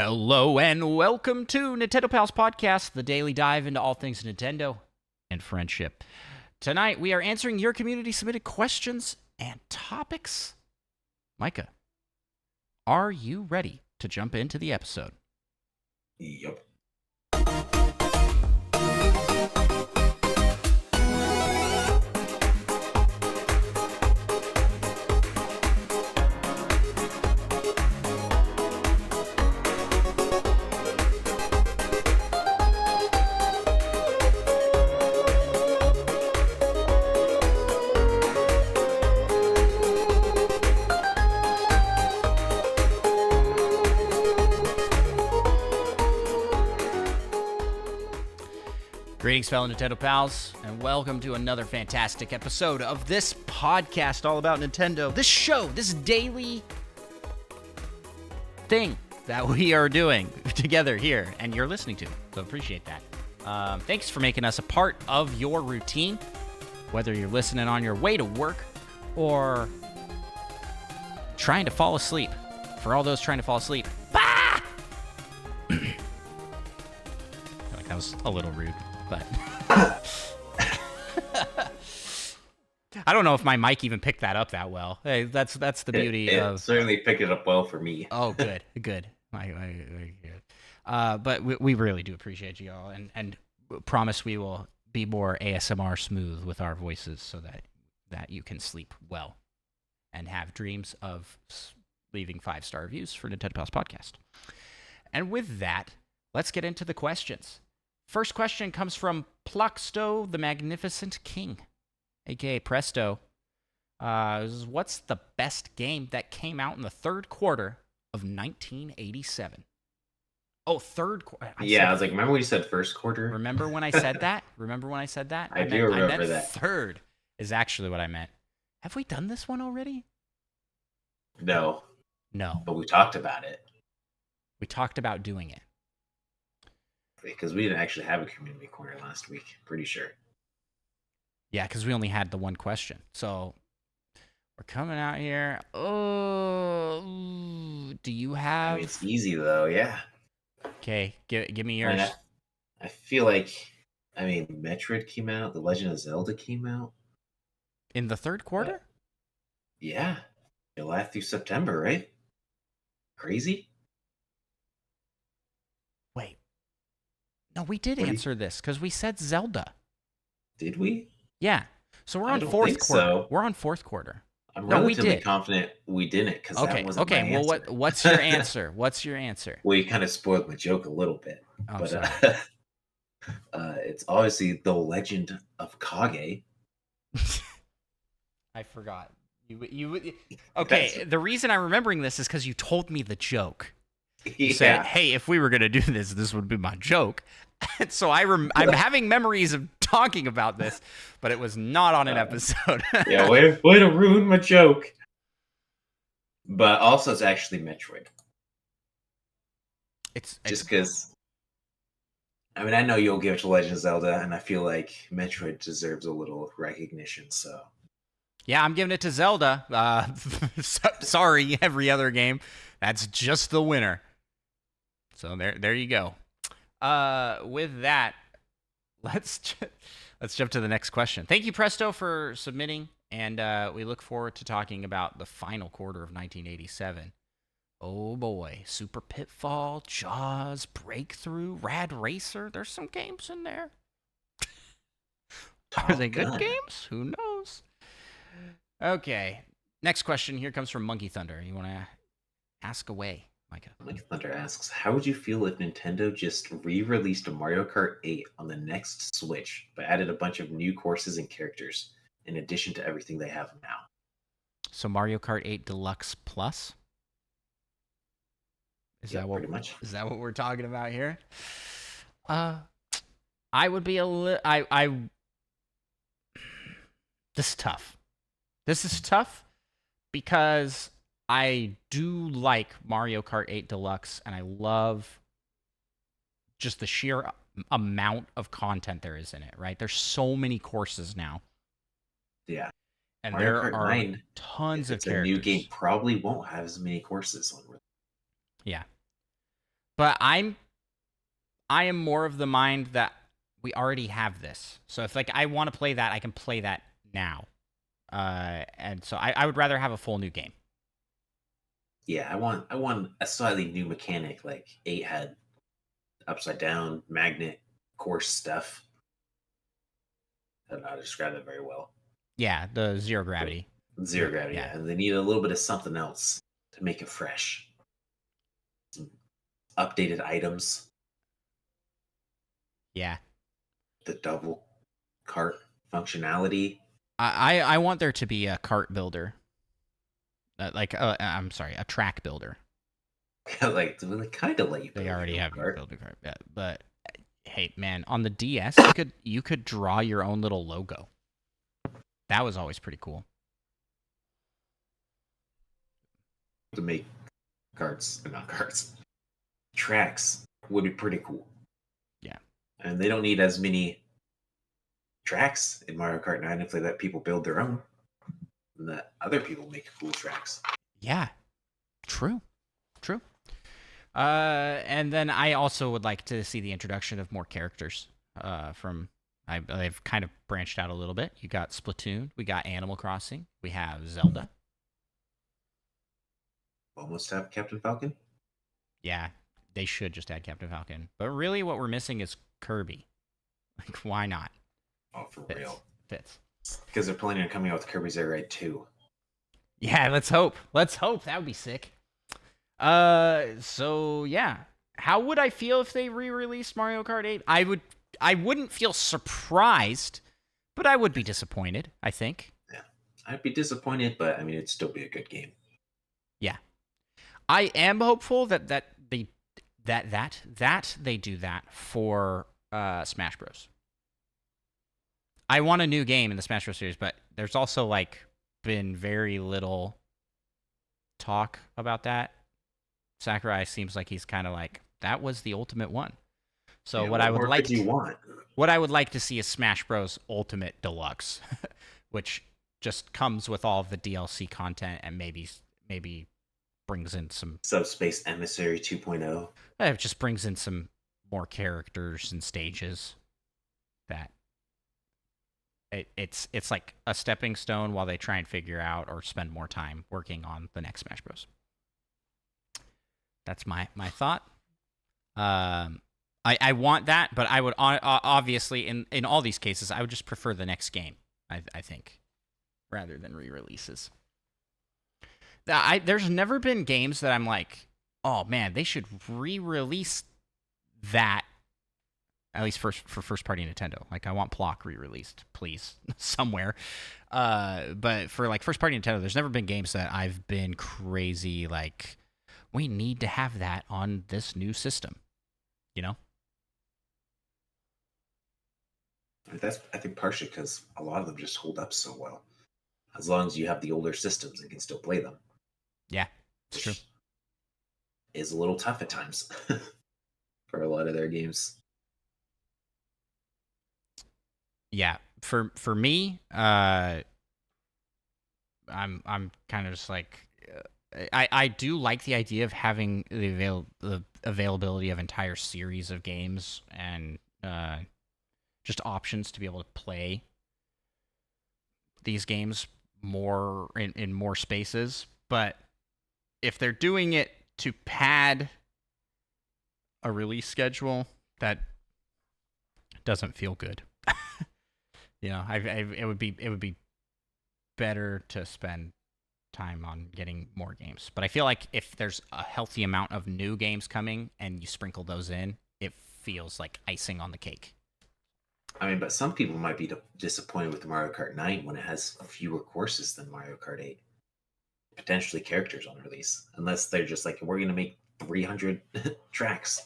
Hello and welcome to Nintendo Pals Podcast, the daily dive into all things Nintendo and friendship. Tonight we are answering your community submitted questions and topics. Micah, are you ready to jump into the episode? Yep. Greetings, fellow Nintendo Pals, and welcome to another fantastic episode of this podcast all about Nintendo. This show, this daily thing that we are doing together here, and you're listening to, so appreciate that. Thanks for making us a part of your routine, whether you're listening on your way to work or trying to fall asleep. For all those trying to fall asleep, bah! I feel like that was a little rude. But I don't know if my mic even picked that up that well. Hey, that's the beauty of. It certainly picked it up well for me. Oh, good. But we really do appreciate you all, and promise we will be more ASMR smooth with our voices, so that you can sleep well and have dreams of leaving 5-star reviews for Nintendo Pals Podcast. And with that, let's get into the questions. First question comes from Pluxto, the Magnificent King, a.k.a. Presto. What's the best game that came out in the third quarter of 1987? Oh, third quarter. I was like, remember when you said first quarter? Remember when I said that? I do remember that. Third is actually what I meant. Have we done this one already? No. But we talked about it. We talked about doing it. Because we didn't actually have a community corner last week, pretty sure. Yeah, because we only had the one question. So we're coming out here. Oh, do you have? I mean, it's easy though, yeah. Okay, give me yours. I feel like, Metroid came out. The Legend of Zelda came out in the third quarter. Yeah, July through September, right? Crazy. Wait. No, we did answer this because we said Zelda. Did we? Yeah. So we're on fourth quarter. So. We're on fourth quarter. I'm relatively confident we didn't because that wasn't my answer. Well, what's your answer? What's your answer? Well, you kind of spoiled my joke a little bit. I'm sorry. It's obviously The Legend of Kage. I forgot. Okay, the reason I'm remembering this is because you told me the joke. You said, hey, if we were going to do this, this would be my joke. And so I'm having memories of talking about this, but it was not on an episode. Yeah, way to ruin my joke. But also, it's actually Metroid. It's just because, I know you'll give it to Legend of Zelda, and I feel like Metroid deserves a little recognition, so. Yeah, I'm giving it to Zelda. Sorry, every other game. That's just the winner. So there you go. With that, let's jump to the next question. Thank you, Presto, for submitting, and we look forward to talking about the final quarter of 1987. Oh boy, Super Pitfall, Jaws, Breakthrough, Rad Racer. There's some games in there. Are they good games? Who knows? Okay, next question here comes from Monkey Thunder. You want to ask away, Micah? Monkey Thunder asks, how would you feel if Nintendo just re-released a Mario Kart 8 on the next Switch, but added a bunch of new courses and characters, in addition to everything they have now? So Mario Kart 8 Deluxe Plus? Is that what we're talking about here? I would be a little... This is tough. This is tough because I do like Mario Kart 8 Deluxe, and I love just the sheer amount of content there is in it, right? There's so many courses now. Yeah. And Mario there Kart are 9, tons of it's characters. A new game probably won't have as many courses on it. Yeah. But I am more of the mind that we already have this. So if like I want to play that, I can play that now. And so I would rather have a full new game. Yeah, I want a slightly new mechanic. Like 8 had upside down magnet course stuff. I don't know how to describe it very well. Yeah, the zero gravity. Zero gravity, Yeah. yeah. And they need a little bit of something else to make it fresh. Some updated items, Yeah. the double cart functionality. I want there to be a cart builder. I'm sorry, a track builder. Like they kind of let you They build already your own have you cart. build a cart. Yeah, but hey, man, on the DS, you could draw your own little logo. That was always pretty cool. To make carts, not carts, tracks would be pretty cool. Yeah. And they don't need as many tracks in Mario Kart 9 if they let people build their own. And let other people make cool tracks. Yeah. True. True. And then I also would like to see the introduction of more characters. They've kind of branched out a little bit. You got Splatoon, we got Animal Crossing, we have Zelda. Almost have Captain Falcon. Yeah, they should just add Captain Falcon. But really, what we're missing is Kirby. Like, why not? Oh, for Fits. real. Fits. Because they're planning on coming out with Kirby's Air Ride 2. Yeah, let's hope. Let's hope. That would be sick. So yeah. How would I feel if they re-released Mario Kart 8? I wouldn't feel surprised, but I would be disappointed, I think. Yeah. I'd be disappointed, but I mean, it'd still be a good game. Yeah. I am hopeful that they do that for Smash Bros. I want a new game in the Smash Bros series, but there's also like been very little talk about that. Sakurai seems like he's kind of like that was the ultimate one. So Yeah, what more could you want? what I would like to see is Smash Bros Ultimate Deluxe, which just comes with all of the DLC content and maybe brings in some Subspace Emissary 2.0. it just brings in some more characters and stages that it's like a stepping stone while they try and figure out or spend more time working on the next Smash Bros. That's my thought. I want that, but I would obviously in all these cases I would just prefer the next game. I think rather than re-releases. There's never been games that I'm like, oh man, they should re-release that. At least for first party Nintendo. Like I want Plock re-released, please, somewhere. But for like first party Nintendo, there's never been games that I've been crazy like we need to have that on this new system. You know? That's, I think, partially because a lot of them just hold up so well. As long as you have the older systems and can still play them. Yeah, it's true. Is a little tough at times for a lot of their games. Yeah, for me, I'm kind of just like I do like the idea of having the availability of entire series of games and just options to be able to play these games more in more spaces. But if they're doing it to pad a release schedule, that doesn't feel good. You know, it would be better to spend time on getting more games. But I feel like if there's a healthy amount of new games coming and you sprinkle those in, it feels like icing on the cake. I mean, but some people might be disappointed with Mario Kart 9 when it has fewer courses than Mario Kart 8. Potentially characters on release, unless they're just like, we're going to make 300 tracks.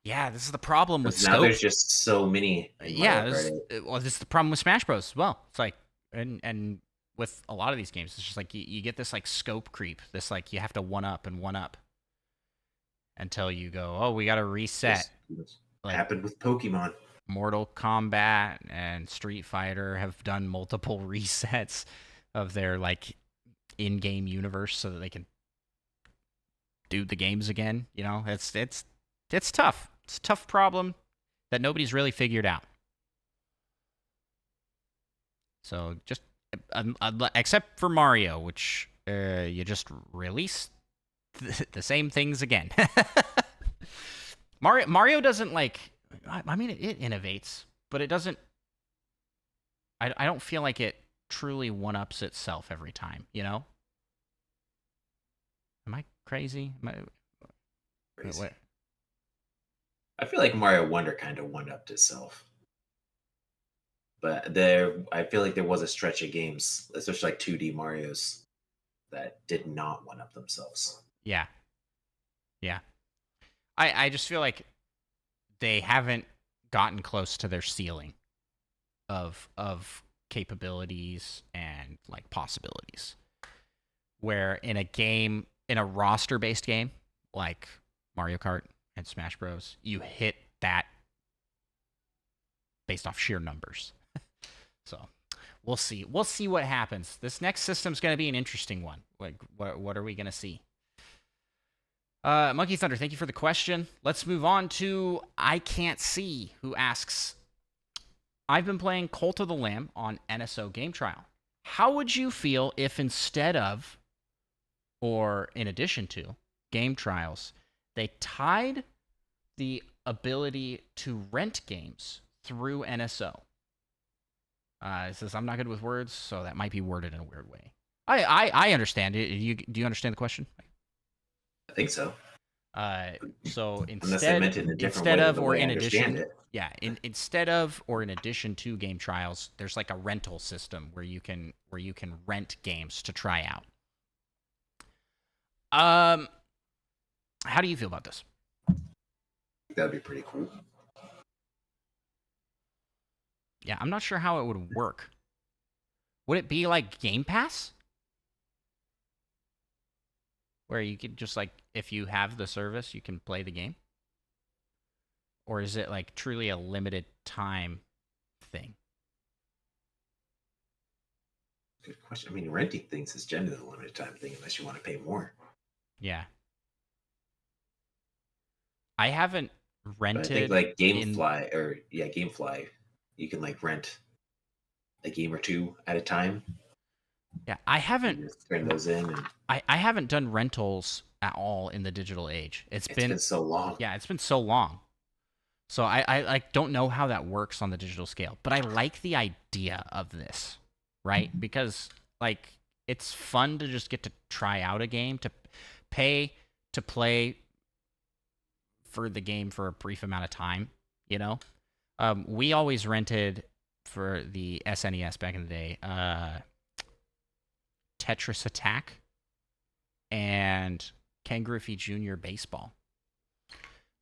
Yeah, this is the problem with Now scope. there's just so many in Mario Kart 8. Well, this is the problem with Smash Bros. As well, it's like, and with a lot of these games, it's just like you get this like scope creep. This like you have to one up until you go, oh, we got to reset. This Like happened with Pokemon. Mortal Kombat and Street Fighter have done multiple resets of their like in-game universe so that they can do the games again. You know, it's It's tough. It's a tough problem that nobody's really figured out. So just except for Mario, which you just release the same things again. Mario doesn't like. I mean, it innovates, but it doesn't. I don't feel like it truly one ups itself every time. You know? Am I crazy? Crazy. What? I feel like Mario Wonder kind of one upped itself. But I feel like there was a stretch of games, especially like 2D Mario's, that did not one up themselves. Yeah, yeah. I just feel like they haven't gotten close to their ceiling of capabilities and like possibilities. Where in a game, in a roster based game like Mario Kart and Smash Bros, you hit that based off sheer numbers. So we'll see. We'll see what happens. This next system's going to be an interesting one. Like, what are we going to see? Monkey Thunder, thank you for the question. Let's move on to I Can't See, who asks, I've been playing Cult of the Lamb on NSO Game Trial. How would you feel if instead of, or in addition to, game trials, they tied the ability to rent games through NSO? It says, I'm not good with words, so that might be worded in a weird way. I understand it. Do you understand the question? I think so. So Unless they meant it in a different way instead than of the or way I in understand addition, it. yeah, instead of or in addition to game trials, there's like a rental system where you can rent games to try out. How do you feel about this? That'd be pretty cool. Yeah, I'm not sure how it would work. Would it be like Game Pass? Where you could just like, if you have the service, you can play the game? Or is it like truly a limited time thing? Good question. I mean, renting things is generally a limited time thing unless you want to pay more. Yeah. I haven't But I think rented like in. GameFly, you can like rent a game or two at a time. Yeah, I haven't. You just turn those in, and I haven't done rentals at all in the digital age. it's been so long. Yeah, it's been so long. So I like don't know how that works on the digital scale, but I like the idea of this, right? Because like it's fun to just get to try out a game, to pay to play for the game for a brief amount of time, you know? We always rented for the SNES back in the day, Tetris Attack and Ken Griffey Jr. Baseball.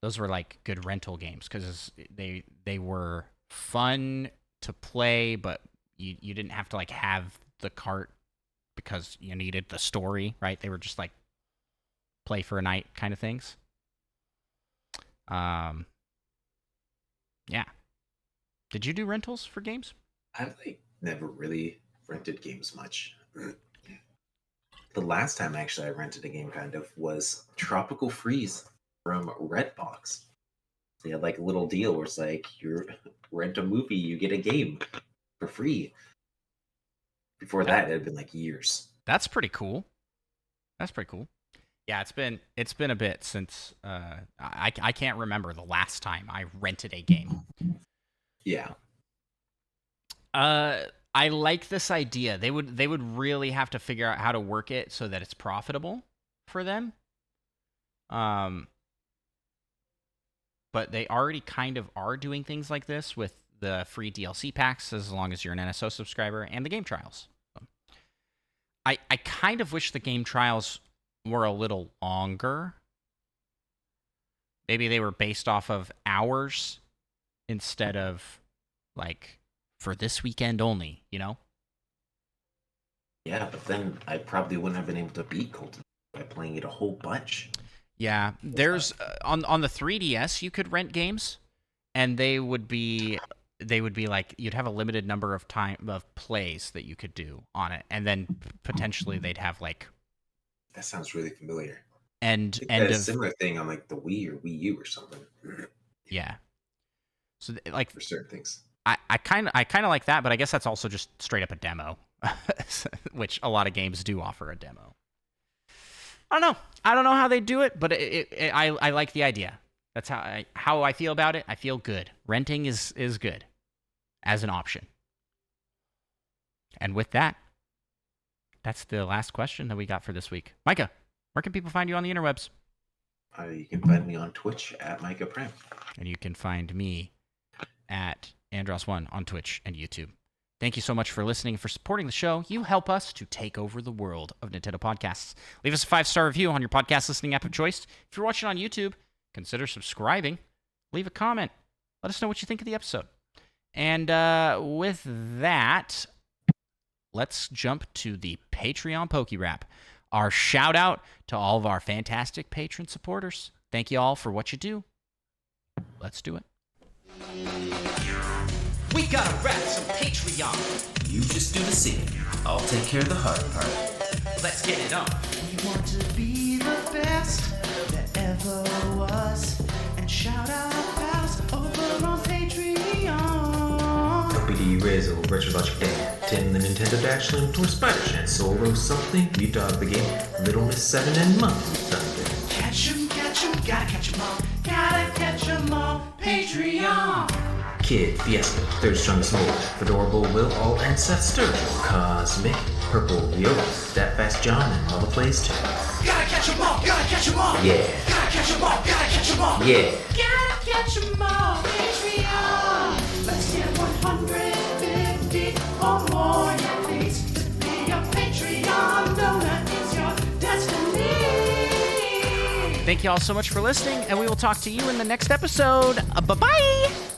Those were like good rental games because they were fun to play, but you didn't have to like have the cart because you needed the story, right? They were just like play for a night kind of things. Yeah. Did you do rentals for games? I've like never really rented games much. The last time actually I rented a game kind of was Tropical Freeze from Redbox. They had like a little deal where it's like you rent a movie, you get a game for free. Before That that, it had been like years. that's pretty cool. That's pretty cool. Yeah, it's been a bit since I can't remember the last time I rented a game. Yeah, Uh, I like this idea. They would really have to figure out how to work it so that it's profitable for them. Um, but they already kind of are doing things like this with the free DLC packs as long as you're an NSO subscriber and the game trials. So I kind of wish the game trials were a little longer. Maybe they were based off of hours instead of like for this weekend only, you know? yeah, but then I probably wouldn't have been able to beat Colton by playing it a whole bunch. Yeah, there's on the 3DS you could rent games, and they would be like you'd have a limited number of time of plays that you could do on it, and then potentially they'd have like That sounds really familiar. end I think a of similar thing on like the Wii or Wii U or something yeah. So like for certain things. I kind of like that, but I guess that's also just straight up a demo, which a lot of games do offer a demo. I don't know how they do it, but I like the idea. That's how I feel about it. I feel good. Renting is good as an option. And with that, that's the last question that we got for this week. Micah, where can people find you on the interwebs? You can find me on Twitch at Micah Pram. And you can find me at Andros1 on Twitch and YouTube. Thank you so much for listening, for supporting the show. You help us to take over the world of Nintendo podcasts. Leave us a 5-star review on your podcast listening app of choice. If you're watching on YouTube, consider subscribing. Leave a comment. Let us know what you think of the episode. And with that, let's jump to the Patreon PokeRap. Our shout out to all of our fantastic patron supporters. Thank you all for what you do. Let's do it. We gotta rap some Patreon. You just do the singing. I'll take care of the hard part. Let's get it on. We want to be the best that ever was. And shout out our pals over on Patreon. BD Razzle, Retrologic Dan, Tim the Nintendo Dash Link, or Spider-Shan, Solo something, We Dog the Game, Little Miss 7 and Monkey Thunder. Catch 'em, gotta catch 'em all. Gotta catch 'em all. Patreon. Kid, Fiesta, Third Strongest Mole, Fedorable, Will, All, and Seth Sturgill, Cosmic, Purple, Yoda, That Fast John, and all the plays too. Gotta catch 'em all. Gotta catch 'em all. Yeah. Gotta catch 'em all. Gotta catch 'em all. Yeah. Gotta catch 'em all. Patreon. Let's get 150 or more. Yeah, please be a Patreon. No, that is your destiny. Thank you all so much for listening, and we will talk to you in the next episode. Bye-bye!